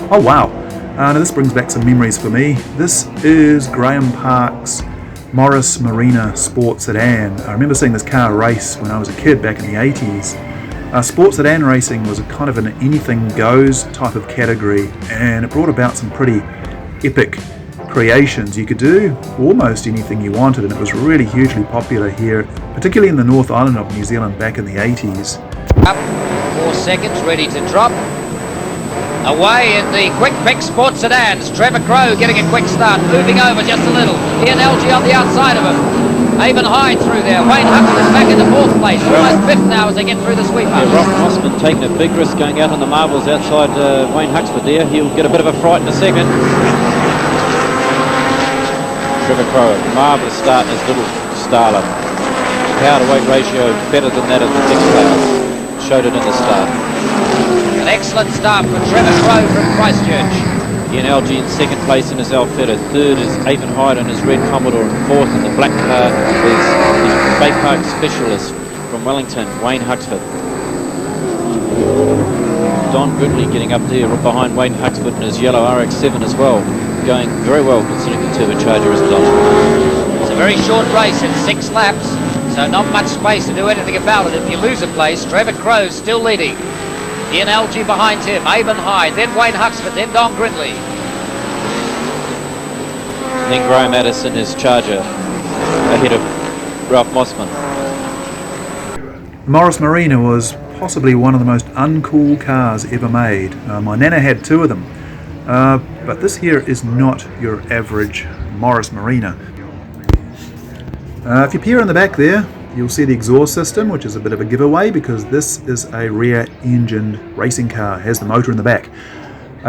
Oh wow, now this brings back some memories for me. This is Graeme Park's Morris Marina Sport Sedan. I remember seeing this car race when I was a kid back in the 80s. Sport sedan racing was a kind of an anything goes type of category, and it brought about some pretty epic creations. You could do almost anything you wanted, and it was really hugely popular here, particularly in the North Island of New Zealand back in the 80s. Up, 4 seconds, ready to drop. Away in the quick pick Sport Sedans. Trevor Crowe getting a quick start, moving over just a little. Ian Elgee on the outside of him. Amon Hyde through there. Wayne Huxford back into 4th place. Almost 5th now as they get through the sweep up. Yeah, Rob Mossman taking a big risk going out on the marbles outside Wayne Huxford there. He'll get a bit of a fright in a second. Trevor Crowe, marvellous start in his little Starlet. Power to weight ratio better than that of the next player. Showed it in the start. An excellent start for Trevor Crowe from Christchurch. Ian Elgee in 2nd place in his Alfetta. 3rd is Amon Hyde in his red Commodore. And 4th in the black car is the Bay Park specialist from Wellington, Wayne Huxford. Don Gridley getting up there behind Wayne Huxford in his yellow RX-7 as well. Going very well considering the turbocharger isn't on. It's a very short race, it's 6 laps, so not much space to do anything about it. If you lose a place, Trevor Crowe still leading. Ian Elgee behind him, Amon Hyde, then Wayne Huxford, then Don Gridley. Then Graham Addison, his Charger, ahead of Ralph Mossman. Morris Marina was possibly one of the most uncool cars ever made. My nana had 2 of them, but this here is not your average Morris Marina. If you peer in the back there, you'll see the exhaust system, which is a bit of a giveaway because this is a rear-engined racing car, has the motor in the back.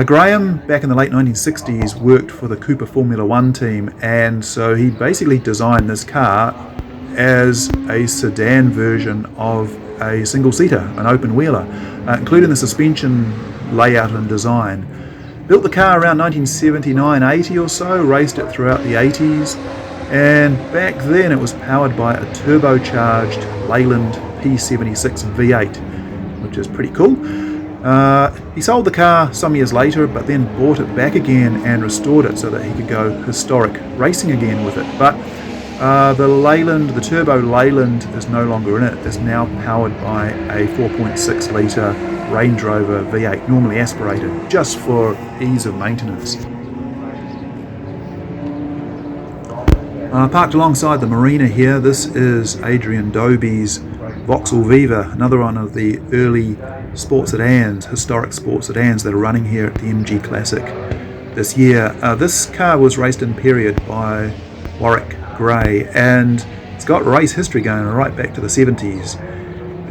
Graeme, back in the late 1960s, worked for the Cooper Formula 1 team, and so he basically designed this car as a sedan version of a single-seater, an open-wheeler, including the suspension layout and design. Built the car around 1979-80 or so, raced it throughout the 80s, and back then it was powered by a turbocharged Leyland P76 V8, which is pretty cool. He sold the car some years later, but then bought it back again and restored it so that he could go historic racing again with it. But the turbo Leyland is no longer in it. It's now powered by a 4.6 litre Range Rover V8, normally aspirated, just for ease of maintenance. Parked alongside the marina here, this is Adrian Dobie's Vauxhall Viva, another one of the early sports sedans, historic sports sedans that are running here at the MG Classic this year. This car was raced in period by Warwick Gray, and it's got race history going right back to the 70s.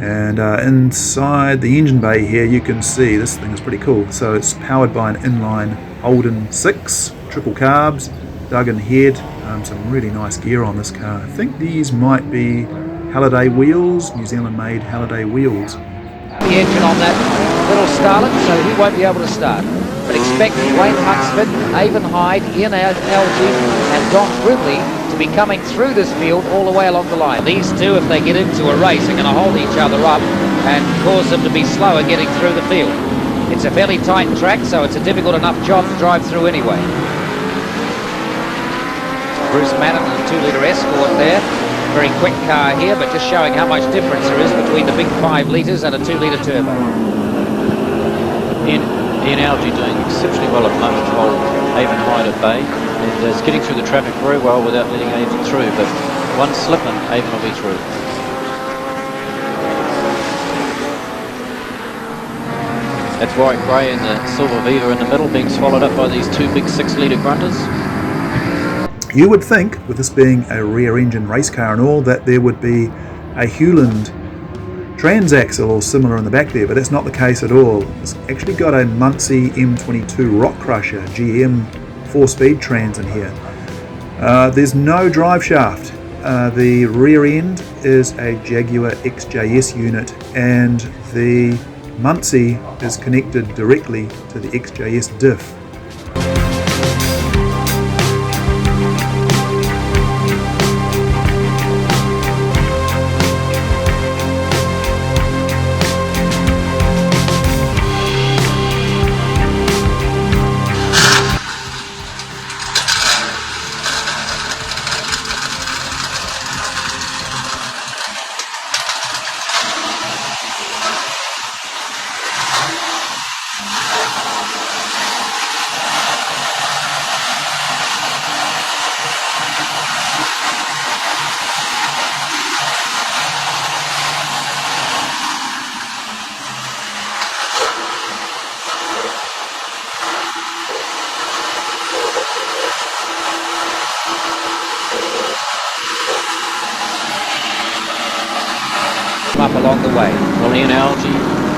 And inside the engine bay here you can see this thing is pretty cool. So it's powered by an inline Holden 6, triple carbs, Duggan head, some really nice gear on this car. I think these might be Halliday wheels, New Zealand made Halliday wheels. The engine on that little Starlet, so he won't be able to start. But expect Wayne Huxford, Amon Hyde, Ian Elgee and Don Gridley to be coming through this field all the way along the line. These two, if they get into a race, are going to hold each other up and cause them to be slower getting through the field. It's a fairly tight track, so it's a difficult enough job to drive through anyway. Bruce Madden and a 2-litre Escort there. Very quick car here, but just showing how much difference there is between the big 5 litres and a 2-litre turbo. Ian Elgee doing exceptionally well at the moment while Amon Hyde at bay. And is getting through the traffic very well without letting Amon through, but one slip and Amon will be through. That's Warwick Gray in the Silver Viva in the middle, being swallowed up by these 2 big 6-litre grunters. You would think, with this being a rear-engine race car and all, that there would be a Hewland transaxle or similar in the back there, but that's not the case at all. It's actually got a Muncie M22 Rock Crusher GM 4-speed trans in here. There's no drive shaft. The rear end is a Jaguar XJS unit, and the Muncie is connected directly to the XJS diff. up along the way. Well, Ian Algie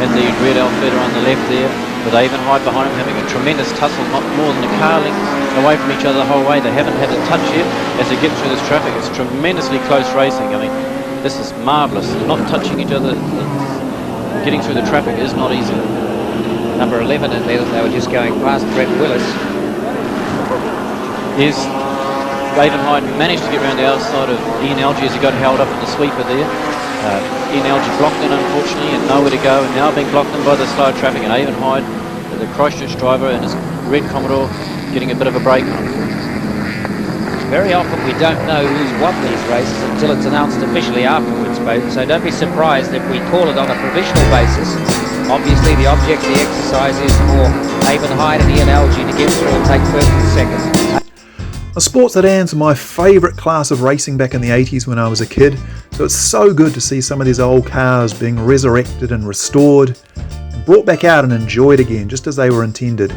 and the red Alfetta on the left there, with Avon Hyde behind him having a tremendous tussle, not more than a car length away from each other the whole way. They haven't had a touch yet as they get through this traffic. It's tremendously close racing. I mean, this is marvellous. Not touching each other, getting through the traffic is not easy. Number 11, and they were just going past Brett Willis. Yes, Avon Hyde managed to get around the outside of Ian Algie as he got held up in the sweeper there. Ian Algie blocked in, unfortunately, and nowhere to go, and now being blocked in by the slow traffic, and Avon Hyde, the Christchurch driver, and his red Commodore getting a bit of a break on him. Very often we don't know who's won these races until it's announced officially afterwards, so don't be surprised if we call it on a provisional basis. Obviously the object of the exercise is for Avon Hyde and Ian Algie to get through and take first and second. A sports sedans were my favourite class of racing back in the 80s when I was a kid, so it's so good to see some of these old cars being resurrected and restored, and brought back out and enjoyed again just as they were intended.